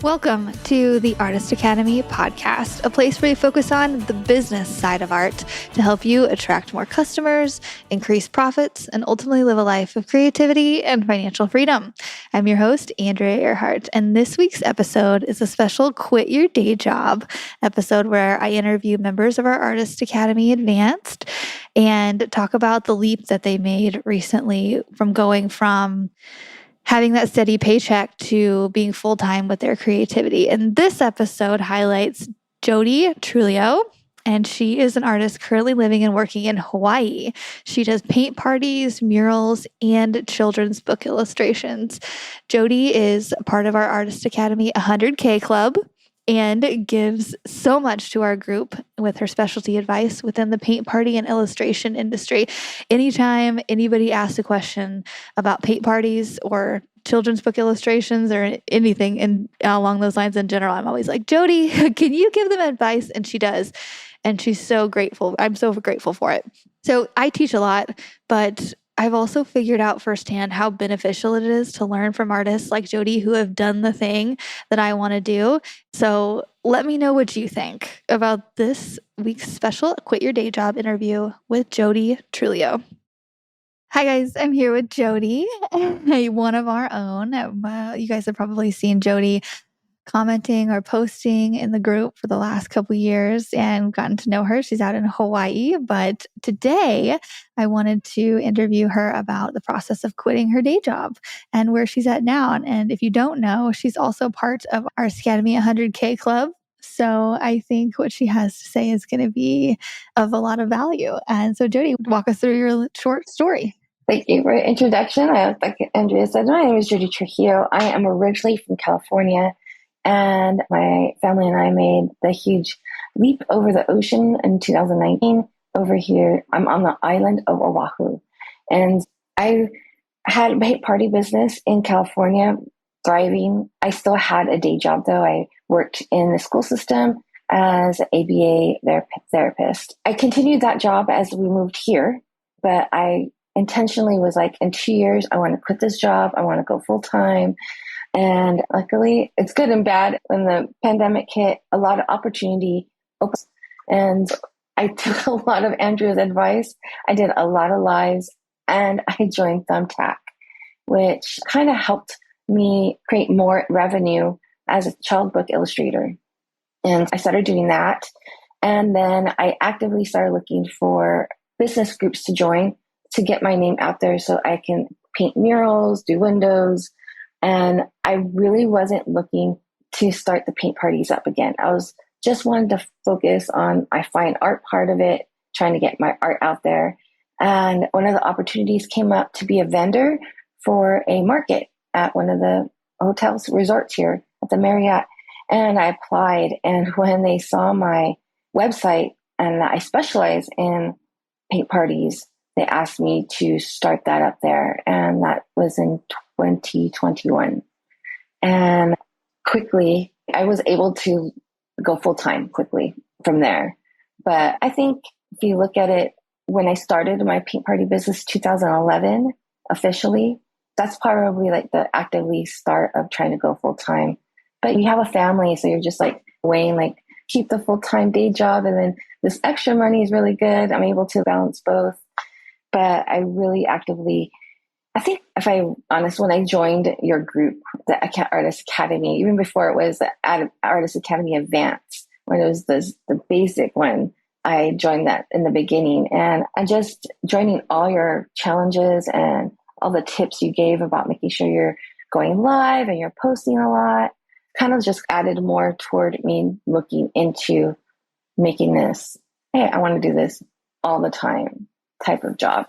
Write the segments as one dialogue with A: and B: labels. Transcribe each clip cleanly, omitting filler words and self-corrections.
A: Welcome to the Artist Academy podcast, a place where we focus on the business side of art to help you attract more customers, increase profits, and ultimately live a life of creativity and financial freedom. I'm your host, Andrea Earhart, and this week's episode is a special Quit Your Day Job episode where I interview members of our Artist Academy Advanced and talk about the leap that they made recently from going from having that steady paycheck to being full-time with their creativity. And this episode highlights Jodi Trujillo, and she is an artist currently living and working in Hawaii. She does paint parties, murals, and children's book illustrations. Jodi is part of our Artist Academy 100K Club and gives so much to our group with her specialty advice within the paint party and illustration industry. Anytime anybody asks a question about paint parties or children's book illustrations or anything along those lines in general, I'm always like, Jodi, can you give them advice? And she does. And she's so grateful. I'm so grateful for it. So I teach a lot, but I've also figured out firsthand how beneficial it is to learn from artists like Jodi who have done the thing that I want to do. So let me know what you think about this week's special Quit Your Day Job interview with Jodi Trujillo. Hi guys, I'm here with Jodi, one of our own. You guys have probably seen Jodi commenting or posting in the group for the last couple years and gotten to know her. She's out in Hawaii, but today I wanted to interview her about the process of quitting her day job and where she's at now. And if you don't know, she's also part of our Academy 100K Club. So I think what she has to say is going to be of a lot of value. And so Jodi, walk us through your short story.
B: Thank you for the introduction. Like Andrea said, my name is Jodi Trujillo. I am originally from California. And my family and I made the huge leap over the ocean in 2019 over here. I'm on the island of Oahu. And I had a paint party business in California, thriving. I still had a day job, though. I worked in the school system as an ABA therapist. I continued that job as we moved here, but I intentionally was like, in 2 years, I want to quit this job. I want to go full time. And luckily, it's good and bad. When the pandemic hit, a lot of opportunity opened. And I took a lot of Andrew's advice. I did a lot of lives, and I joined Thumbtack, which kind of helped me create more revenue as a child book illustrator. And I started doing that. And then I actively started looking for business groups to join to get my name out there so I can paint murals, do windows. And I really wasn't looking to start the paint parties up again. I was just wanted to focus on my fine art part of it, trying to get my art out there. And one of the opportunities came up to be a vendor for a market at one of the hotels, resorts here at the Marriott. And I applied. And when they saw my website and I specialize in paint parties, they asked me to start that up there. And that was in 2021. And quickly, I was able to go full time quickly from there. But I think if you look at it, when I started my paint party business 2011 officially, that's probably like the actively start of trying to go full time. But you have a family, so you're just like weighing like keep the full time day job, and then this extra money is really good. I'm able to balance both. But I really actively, I think if I'm honest, when I joined your group, the Artist Academy, even before it was the Artist Academy Advanced, when it was the basic one, I joined that in the beginning. And I just joining all your challenges and all the tips you gave about making sure you're going live and you're posting a lot, kind of just added more toward me looking into making this, hey, I want to do this all the time type of job.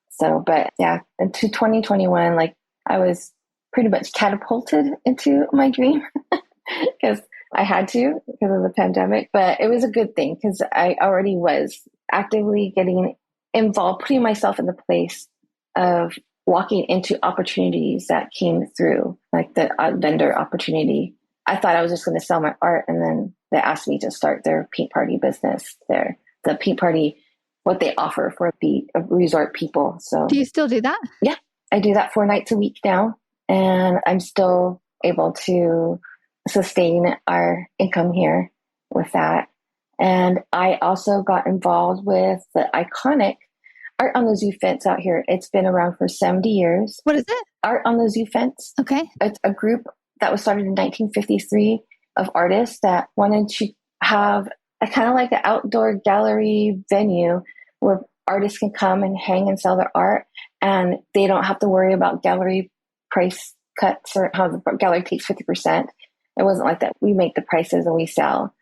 B: So, but yeah, into 2021, like I was pretty much catapulted into my dream because I had to because of the pandemic, but it was a good thing because I already was actively getting involved, putting myself in the place of walking into opportunities that came through, like the vendor opportunity. I thought I was just going to sell my art, and then they asked me to start their paint party business there. The paint party, what they offer for the resort people. So,
A: do you still do that?
B: Yeah, I do that 4 nights a week now, and I'm still able to sustain our income here with that. And I also got involved with the iconic Art on the Zoo fence out here. It's been around for 70 years.
A: What is it?
B: Art on the Zoo fence.
A: Okay.
B: It's a group that was started in 1953 of artists that wanted to have a kind of like an outdoor gallery venue where artists can come and hang and sell their art, and they don't have to worry about gallery price cuts or how the gallery takes 50%. It wasn't like that. We make the prices and we sell.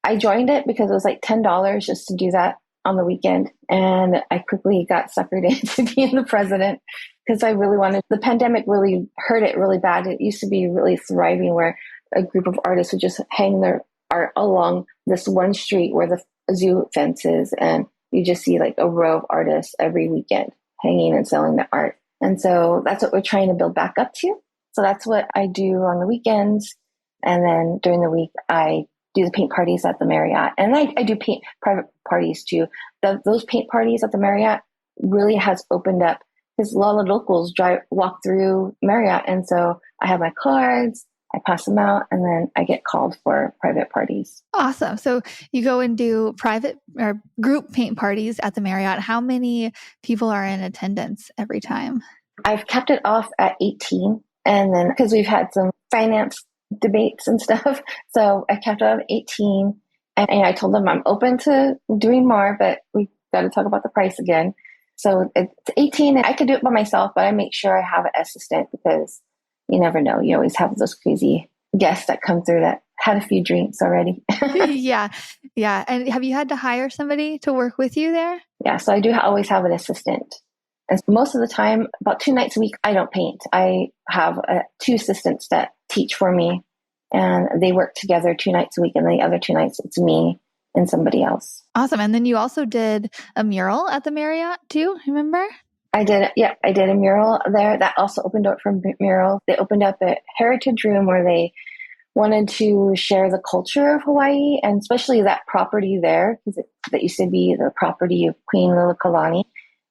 B: I joined it because it was like $10 just to do that on the weekend. And I quickly got suckered into being the president because I really wanted, the pandemic really hurt it really bad. It used to be really thriving where a group of artists would just hang their art along this one street where the zoo fence is. And you just see like a row of artists every weekend hanging and selling their art. And so that's what we're trying to build back up to. So that's what I do on the weekends. And then during the week, I do the paint parties at the Marriott. And I do paint private parties too. Those paint parties at the Marriott really has opened up because a lot of locals walk through Marriott. And so I have my cards, I pass them out, and then I get called for private parties.
A: Awesome. So you go and do private or group paint parties at the Marriott. How many people are in attendance every time?
B: I've kept it off at 18. And then because we've had some finance debates and stuff, so I kept it off 18. And I told them I'm open to doing more, but we got to talk about the price again. So it's 18, and I could do it by myself, but I make sure I have an assistant because you never know. You always have those crazy guests that come through that had a few drinks already.
A: Yeah. And have you had to hire somebody to work with you there?
B: Yeah, so I do always have an assistant. And most of the time, about 2 nights a week, I don't paint. I have 2 assistants that teach for me, and they work together 2 nights a week. And the other 2 nights, it's me and somebody else.
A: Awesome. And then you also did a mural at the Marriott too, remember?
B: I did a mural there that also opened up from mural. They opened up a heritage room where they wanted to share the culture of Hawaii, and especially that property there, because that used to be the property of Queen Liliuokalani.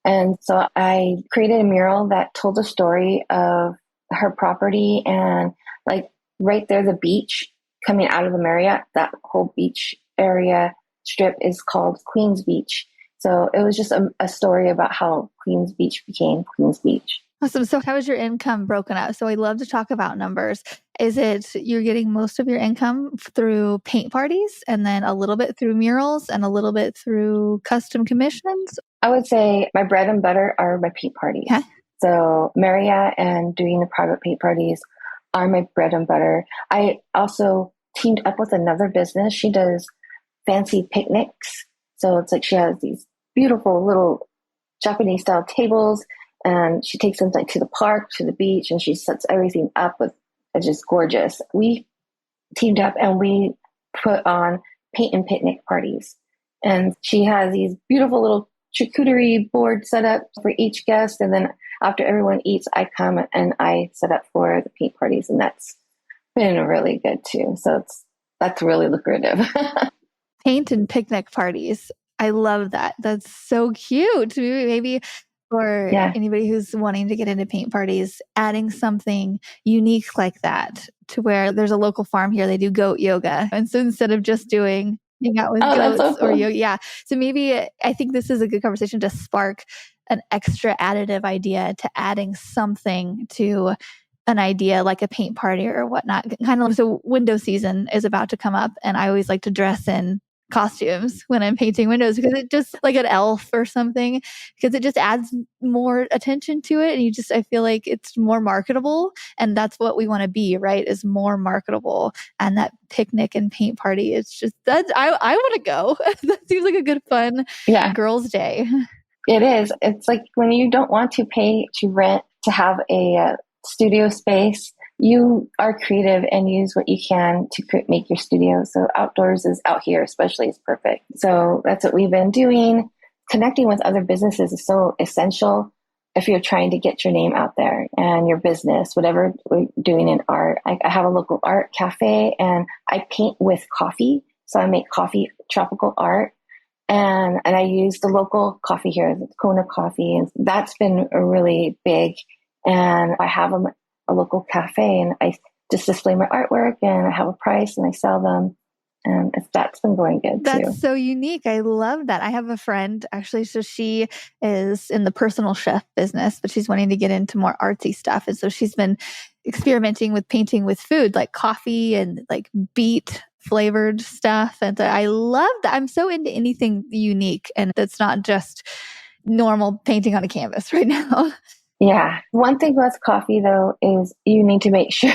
B: And so I created a mural that told the story of her property, and like right there, the beach coming out of the Marriott, that whole beach area strip is called Queens Beach. So it was just a story about how Queens Beach became Queens Beach.
A: Awesome. So how is your income broken up? So I love to talk about numbers. Is it you're getting most of your income through paint parties and then a little bit through murals and a little bit through custom commissions?
B: I would say my bread and butter are my paint parties. Okay. So Marriott and doing the private paint parties are my bread and butter. I also teamed up with another business. She does fancy picnics. So it's like she has these beautiful little Japanese style tables, and she takes them like to the park, to the beach, and she sets everything up with it's just gorgeous. We teamed up and we put on paint and picnic parties. And she has these beautiful little charcuterie boards set up for each guest. And then after everyone eats, I come and I set up for the paint parties. And that's been really good too. So that's really lucrative.
A: Paint and picnic parties. I love that. That's so cute. Maybe for anybody who's wanting to get into paint parties, adding something unique like that to where there's a local farm here, they do goat yoga. And so instead of just doing hang out with goats or yoga, so maybe I think this is a good conversation to spark an extra additive idea to adding something to an idea like a paint party or whatnot. Kind of so window season is about to come up, and I always like to dress in costumes when I'm painting windows because it just like an elf or something, because it just adds more attention to it. And I feel like it's more marketable, and that's what we want to be, right? Is more marketable. And that picnic and paint party, it's just I want to go. That seems like a good fun girls' day.
B: It is. It's like when you don't want to pay to rent to have a studio space, you are creative and use what you can to make your studio. So outdoors is out here, especially, is perfect. So that's what we've been doing. Connecting with other businesses is so essential if you're trying to get your name out there and your business, whatever we're doing in art. I have a local art cafe and I paint with coffee. So I make coffee, tropical art. And I use the local coffee here, the Kona coffee. And that's been really big. And I have a local cafe, and I just display my artwork, and I have a price and I sell them. And that's been going good too.
A: That's so unique. I love that. I have a friend actually. So she is in the personal chef business, but she's wanting to get into more artsy stuff. And so she's been experimenting with painting with food, like coffee and like beet flavored stuff. And so I love that. I'm so into anything unique and that's not just normal painting on a canvas right now.
B: Yeah. One thing with coffee though is you need to make sure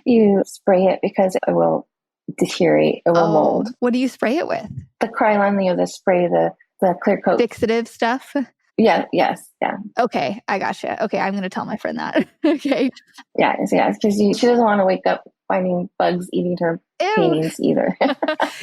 B: you spray it because it will deteriorate. It will mold.
A: What do you spray it with?
B: The Krylon, the spray, the clear coat.
A: Fixative stuff?
B: Yeah. Yes. Yeah.
A: Okay. I gotcha. Okay. I'm going to tell my friend that. Okay.
B: Yeah. Yeah. Because she doesn't want to wake up finding bugs eating her paintings either.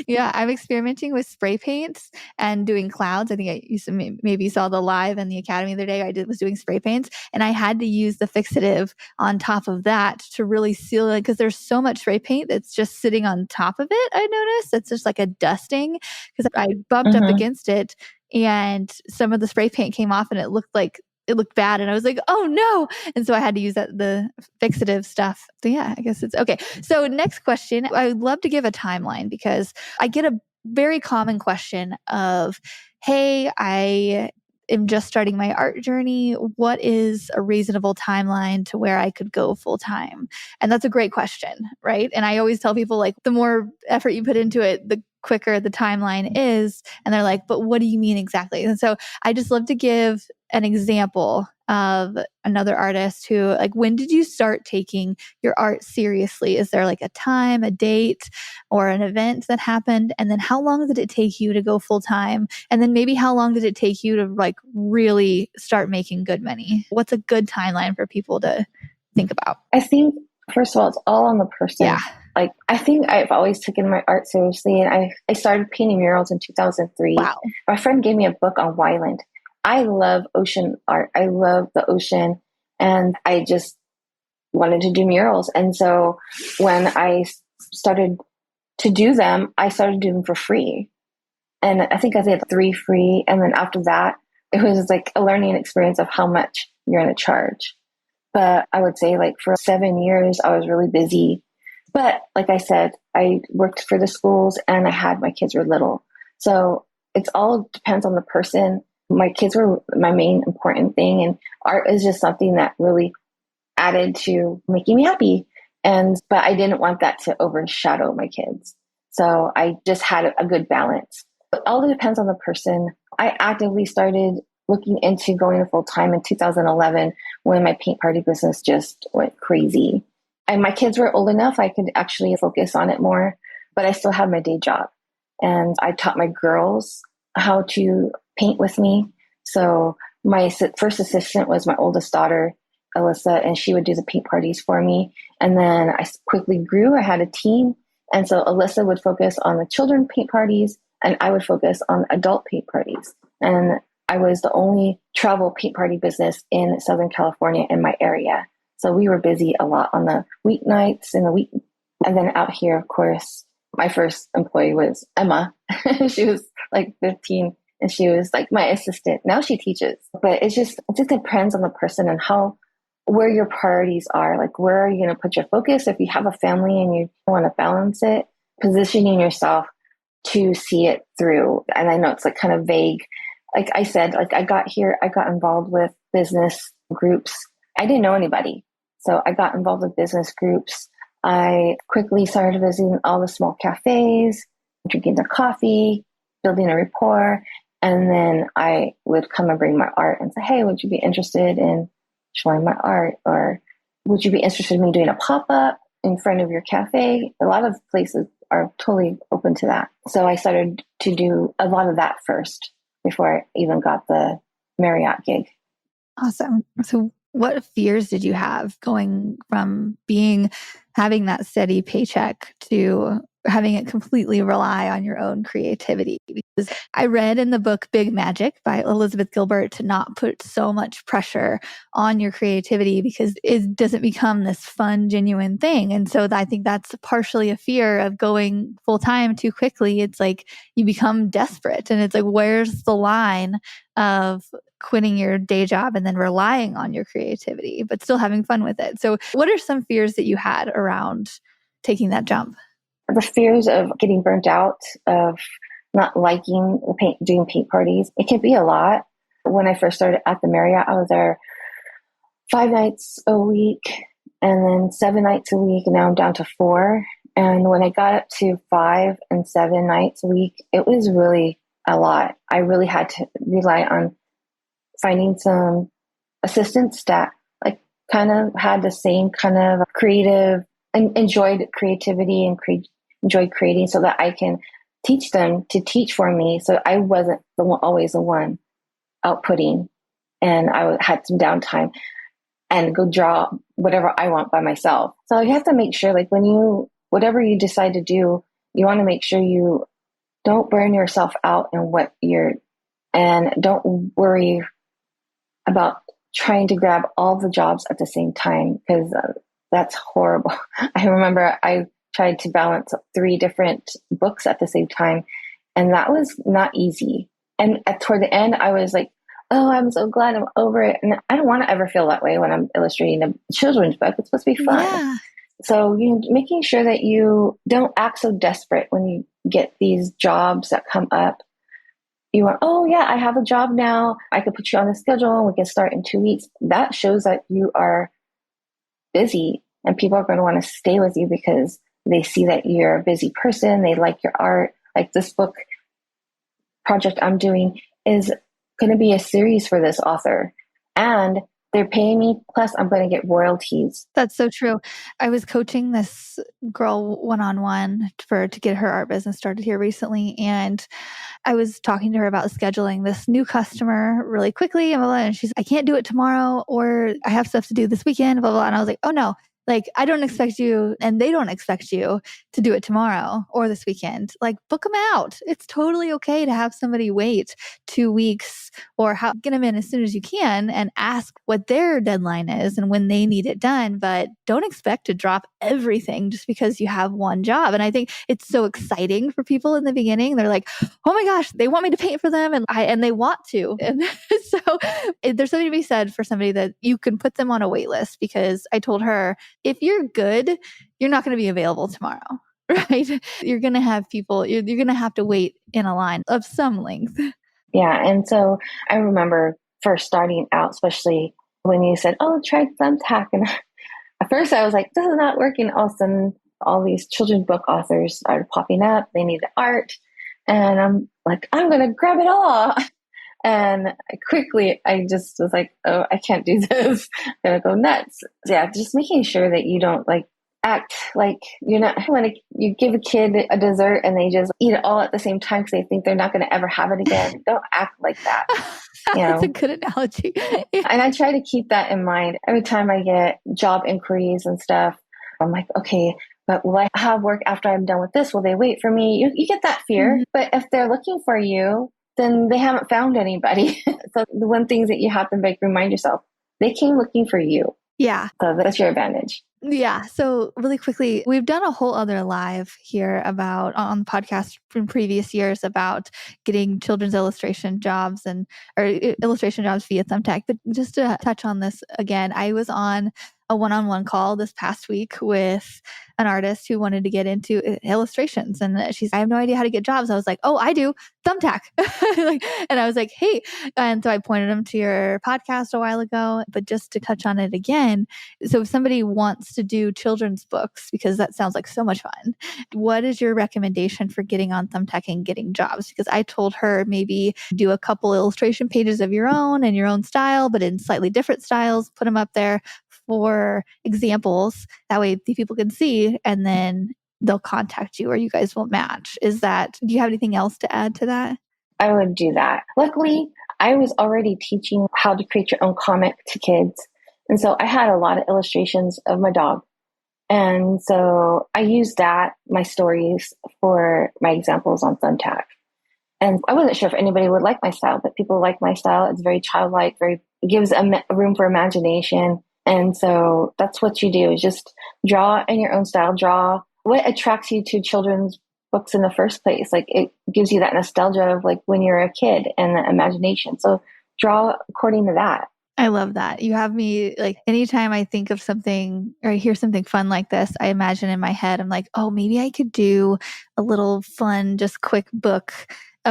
A: Yeah, I'm experimenting with spray paints and doing clouds. I think I used to maybe saw the live in the academy the other day. Was doing spray paints, and I had to use the fixative on top of that to really seal it because there's so much spray paint that's just sitting on top of it. I noticed it's just like a dusting because I bumped up against it, and some of the spray paint came off, and it looked bad. And I was like, oh no. And so I had to use the fixative stuff. So yeah, I guess it's okay. So next question, I would love to give a timeline because I get a very common question of, hey, I am just starting my art journey. What is a reasonable timeline to where I could go full time? And that's a great question, right? And I always tell people like the more effort you put into it, the quicker the timeline is. And they're like, but what do you mean exactly? And so I just love to give an example of another artist who, like, when did you start taking your art seriously? Is there like a time, a date, or an event that happened? And then how long did it take you to go full time? And then maybe how long did it take you to like really start making good money? What's a good timeline for people to think about?
B: I think, first of all, it's all on the person.
A: Yeah.
B: Like, I think I've always taken my art seriously, and I started painting murals in 2003.
A: Wow.
B: My friend gave me a book on Wyland. I love ocean art. I love the ocean, and I just wanted to do murals. And so when I started to do them, I started doing them for free. And I think I did 3 free. And then after that, it was like a learning experience of how much you're going to charge. But I would say like for 7 years, I was really busy. But like I said, I worked for the schools and I had my kids were little. So it's all depends on the person. My kids were my main important thing. And art is just something that really added to making me happy. But I didn't want that to overshadow my kids. So I just had a good balance. But all depends on the person. I actively started looking into going full time in 2011 when my paint party business just went crazy. And my kids were old enough I could actually focus on it more, but I still had my day job. And I taught my girls how to paint with me. So my first assistant was my oldest daughter, Alyssa, and she would do the paint parties for me. And then I quickly grew. I had a team. And so Alyssa would focus on the children paint parties, and I would focus on adult paint parties. And I was the only travel paint party business in Southern California in my area. So we were busy a lot on the weeknights and the week. And then out here, of course, my first employee was Emma. She was like 15 and she was like my assistant. Now she teaches, but it just depends on the person and where your priorities are. Like, where are you going to put your focus? If you have a family and you want to balance it, positioning yourself to see it through. And I know it's like kind of vague. Like I said, like I got involved with business groups. I didn't know anybody. So I got involved with business groups. I quickly started visiting all the small cafes, drinking their coffee, building a rapport. And then I would come and bring my art and say, hey, would you be interested in showing my art? Or would you be interested in me doing a pop-up in front of your cafe? A lot of places are totally open to that. So I started to do a lot of that first before I even got the Marriott gig.
A: Awesome. So what fears did you have going from having that steady paycheck to having it completely rely on your own creativity? Because I read in the book Big Magic by Elizabeth Gilbert to not put so much pressure on your creativity because it doesn't become this fun, genuine thing. And so I think that's partially a fear of going full time too quickly. It's like you become desperate and it's like, where's the line of quitting your day job and then relying on your creativity, but still having fun with it. So what are some fears that you had around taking that jump?
B: The fears of getting burnt out, of not liking doing paint parties. It can be a lot. When I first started at the Marriott, I was there 5 nights a week and then 7 nights a week. And now I'm down to 4. And when I got up to 5 and 7 nights a week, it was really a lot. I really had to rely on finding some assistants that like kind of had the same kind of creative and enjoyed creativity and enjoyed creating, so that I can teach them to teach for me. So I wasn't always the one outputting, and I had some downtime and go draw whatever I want by myself. So you have to make sure, like whatever you decide to do, you want to make sure you don't burn yourself out and don't worry about trying to grab all the jobs at the same time, because that's horrible. I remember I tried to balance 3 different books at the same time, and that was not easy. And toward the end, I was like, oh, I'm so glad I'm over it. And I don't want to ever feel that way when I'm illustrating a children's book. It's supposed to be fun.
A: Yeah.
B: So making sure that you don't act so desperate when you get these jobs that come up. You want, oh yeah, I have a job now. I could put you on the schedule and we can start in 2 weeks. That shows that you are busy, and people are going to want to stay with you because they see that you're a busy person. They like your art. Like this book project I'm doing is going to be a series for this author, and they're paying me, plus I'm going to get royalties.
A: That's so true. I was coaching this girl one-on-one to get her art business started here recently, and I was talking to her about scheduling this new customer really quickly, and blah, blah, and she's, I can't do it tomorrow, or I have stuff to do this weekend, blah, blah. And I was like, oh no, like I don't expect you, and they don't expect you to do it tomorrow or this weekend. Like book them out. It's totally okay to have somebody wait 2 weeks or get them in as soon as you can and ask what their deadline is and when they need it done. But don't expect to drop everything just because you have one job. And I think it's so exciting for people in the beginning. They're like, oh my gosh, they want me to paint for them, and they want to. And so there's something to be said for somebody that you can put them on a wait list, because I told her, if you're good, you're not going to be available tomorrow, right? You're going to have people, you're going to have to wait in a line of some length.
B: Yeah. And so I remember first starting out, especially when you said, oh, try Thumbtack. And at first I was like, this is not working. All of a sudden, all these children's book authors started popping up. They needed art. And I'm like, I'm going to grab it all. And I just was like, oh, I can't do this. I'm going to go nuts. Yeah, just making sure that you don't like act like you're not, when you give a kid a dessert and they just eat it all at the same time because they think they're not going to ever have it again. Don't act like that.
A: That's a good analogy.
B: And I try to keep that in mind every time I get job inquiries and stuff. I'm like, okay, but will I have work after I'm done with this? Will they wait for me? You get that fear. Mm-hmm. But if they're looking for you, then they haven't found anybody. So the one thing that you have to remind yourself, they came looking for you.
A: Yeah.
B: So that's your advantage.
A: Yeah. So really quickly, we've done a whole other live here about on the podcast from previous years about getting children's illustration jobs or illustration jobs via Thumbtack. But just to touch on this again, I was on a one-on-one call this past week with an artist who wanted to get into illustrations. And I have no idea how to get jobs. I was like, oh, I do. Thumbtack. And I was like, hey. And so I pointed him to your podcast a while ago, but just to touch on it again. So if somebody wants to do children's books, because that sounds like so much fun, what is your recommendation for getting on Thumbtack and getting jobs? Because I told her maybe do a couple illustration pages of your own and your own style, but in slightly different styles, put them up there for examples. That way the people can see, and then they'll contact you or you guys will match. Do you have anything else to add to that?
B: I would do that. Luckily, I was already teaching how to create your own comic to kids. And so I had a lot of illustrations of my dog. And so I used my stories for my examples on Thumbtack. And I wasn't sure if anybody would like my style, but people like my style. It's very childlike, it gives a room for imagination. And so that's what you do, is just draw in your own style, draw what attracts you to children's books in the first place. Like it gives you that nostalgia of like when you're a kid and the imagination. So draw according to that.
A: I love that. You have me like anytime I think of something or I hear something fun like this, I imagine in my head, I'm like, oh, maybe I could do a little fun, just quick book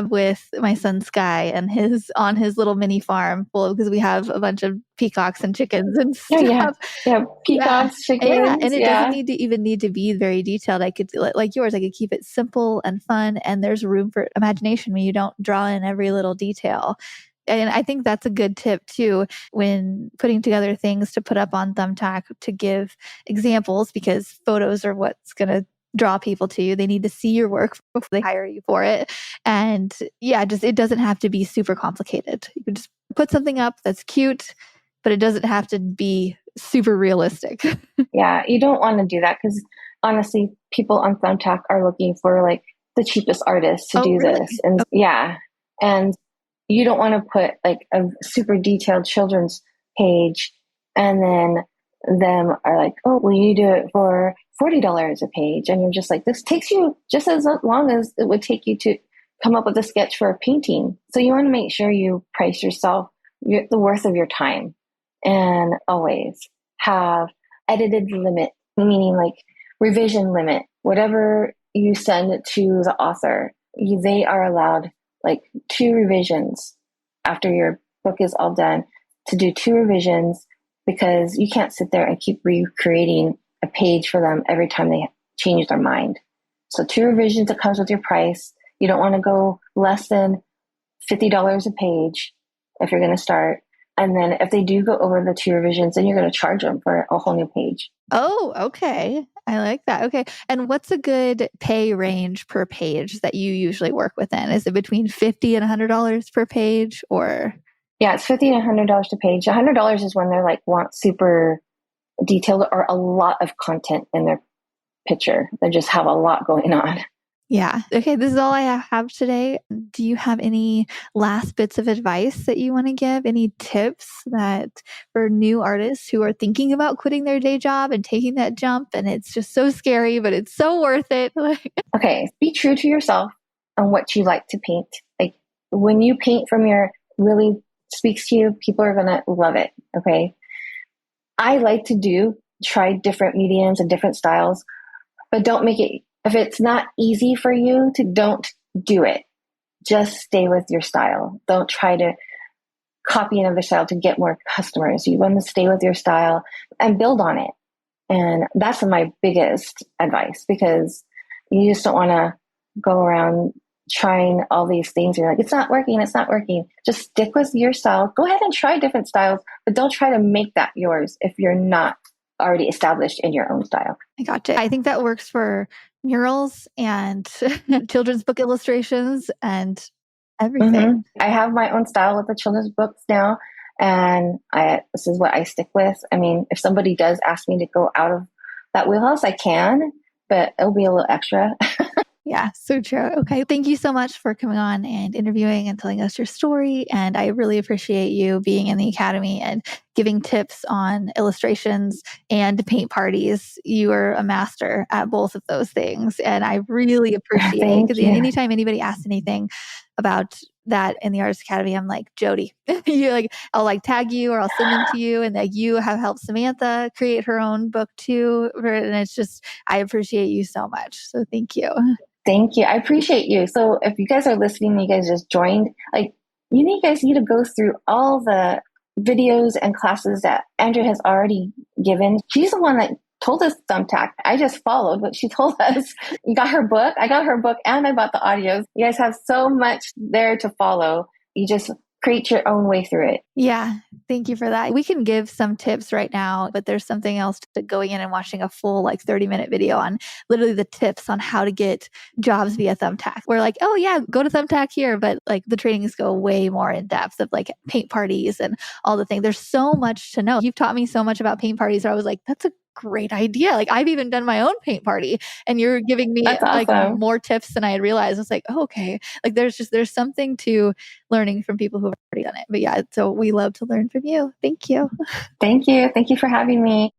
A: with my son Sky and his little mini farm full because we have a bunch of peacocks and chickens and
B: Oh yeah,
A: stuff.
B: yeah,
A: Yeah.
B: peacocks,
A: Yeah.
B: chickens,
A: And it doesn't
B: yeah.
A: need to be very detailed. I could like yours, I could keep it simple and fun. And there's room for imagination when you don't draw in every little detail. And I think that's a good tip too when putting together things to put up on Thumbtack to give examples because photos are what's going to draw people to you. They need to see your work before they hire you for it. And yeah, just it doesn't have to be super complicated. You can just put something up that's cute, but it doesn't have to be super realistic.
B: Yeah, you don't want to do that because honestly, people on Thumbtack are looking for like the cheapest artists to
A: Oh,
B: do
A: really?
B: this. And yeah, and you don't want to put like a super detailed children's page and then them are like, oh, will you do it for $40 a page? And you're just like, this takes you just as long as it would take you to come up with a sketch for a painting. So you want to make sure you price yourself the worth of your time and always have edited limit, meaning like revision limit. Whatever you send to the author, they are allowed like 2 revisions after your book is all done to do 2 revisions because you can't sit there and keep recreating a page for them every time they change their mind. So 2 revisions that comes with your price. You don't want to go less than $50 a page if you're going to start. And then if they do go over the 2 revisions, then you're going to charge them for a whole new page.
A: Oh, okay. I like that. Okay. And what's a good pay range per page that you usually work within? Is it between $50 and $100 per page or?
B: Yeah, it's $50 and $100 a page. $100 is when they're like want super detailed or a lot of content in their picture. They just have a lot going on.
A: Yeah. Okay. This is all I have today. Do you have any last bits of advice that you want to give? Any tips that for new artists who are thinking about quitting their day job and taking that jump and it's just so scary, but it's so worth it?
B: Okay, be true to yourself and what you like to paint. Like when you paint from your really speaks to you, people are going to love it. Okay. I like to try different mediums and different styles, but don't make it, if it's not easy for you to, don't do it. Just stay with your style. Don't try to copy another style to get more customers. You want to stay with your style and build on it. And that's my biggest advice because you just don't want to go around trying all these things. You're like, it's not working. It's not working. Just stick with your style. Go ahead and try different styles, but don't try to make that yours if you're not already established in your own style.
A: I gotcha. I think that works for murals and children's book illustrations and everything.
B: I have my own style with the children's books now, and this is what I stick with. I mean, if somebody does ask me to go out of that wheelhouse, I can, but it'll be a little extra.
A: Yeah, so true. Okay. Thank you so much for coming on and interviewing and telling us your story. And I really appreciate you being in the Academy and giving tips on illustrations and paint parties. You are a master at both of those things. And I really appreciate it because anytime anybody asks anything about that in the Artist Academy, I'm like, Jodi, you like, I'll like tag you or I'll send them to you. And that you have helped Samantha create her own book too. And it's just, I appreciate you so much. So thank you.
B: Thank you. I appreciate you. So if you guys are listening, you guys just joined, like you guys need to go through all the videos and classes that Andrea has already given. She's the one that told us Thumbtack. I just followed what she told us. You got her book. I got her book and I bought the audios. You guys have so much there to follow. You just create your own way through it.
A: Yeah. Thank you for that. We can give some tips right now, but there's something else to going in and watching a full like 30-minute video on literally the tips on how to get jobs via Thumbtack. We're like, oh yeah, go to Thumbtack here. But like the trainings go way more in depth of like paint parties and all the things. There's so much to know. You've taught me so much about paint parties where I was like, that's a great idea. Like I've even done my own paint party and you're giving me like more tips than I had realized. I was like, oh, okay. Like there's something to learning from people who've already done it. But yeah, so we love to learn from you. Thank you.
B: Thank you. Thank you for having me.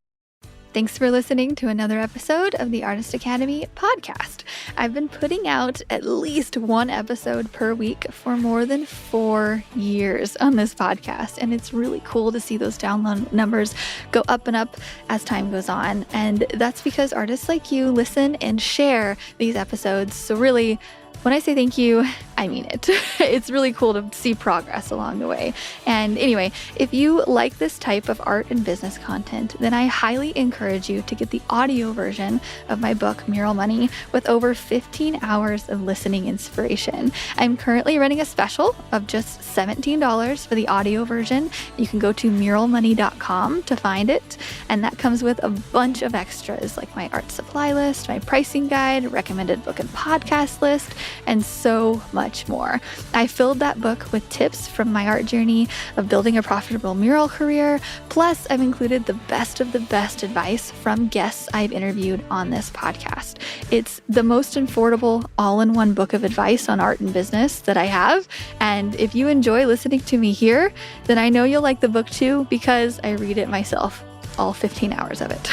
A: Thanks for listening to another episode of the Artist Academy podcast. I've been putting out at least one episode per week for more than 4 years on this podcast, and it's really cool to see those download numbers go up and up as time goes on. And that's because artists like you listen and share these episodes. So really, when I say thank you, I mean it. It's really cool to see progress along the way. And anyway, if you like this type of art and business content, then I highly encourage you to get the audio version of my book, Mural Money, with over 15 hours of listening inspiration. I'm currently running a special of just $17 for the audio version. You can go to muralmoney.com to find it. And that comes with a bunch of extras like my art supply list, my pricing guide, recommended book and podcast list, and so much more. I filled that book with tips from my art journey of building a profitable mural career. Plus, I've included the best of the best advice from guests I've interviewed on this podcast. It's the most affordable all-in-one book of advice on art and business that I have. And if you enjoy listening to me here, then I know you'll like the book too, because I read it myself. All 15 hours of it.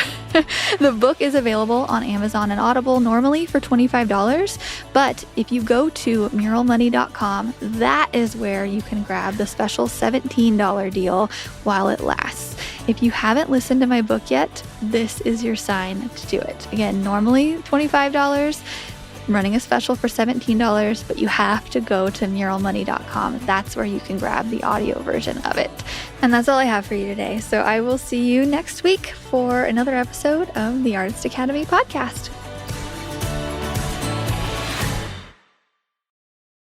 A: The book is available on Amazon and Audible normally for $25, but if you go to muralmoney.com, that is where you can grab the special $17 deal while it lasts. If you haven't listened to my book yet, this is your sign to do it. Again, normally $25. I'm running a special for $17, but you have to go to muralmoney.com. That's where you can grab the audio version of it. And that's all I have for you today. So I will see you next week for another episode of the Artist Academy podcast.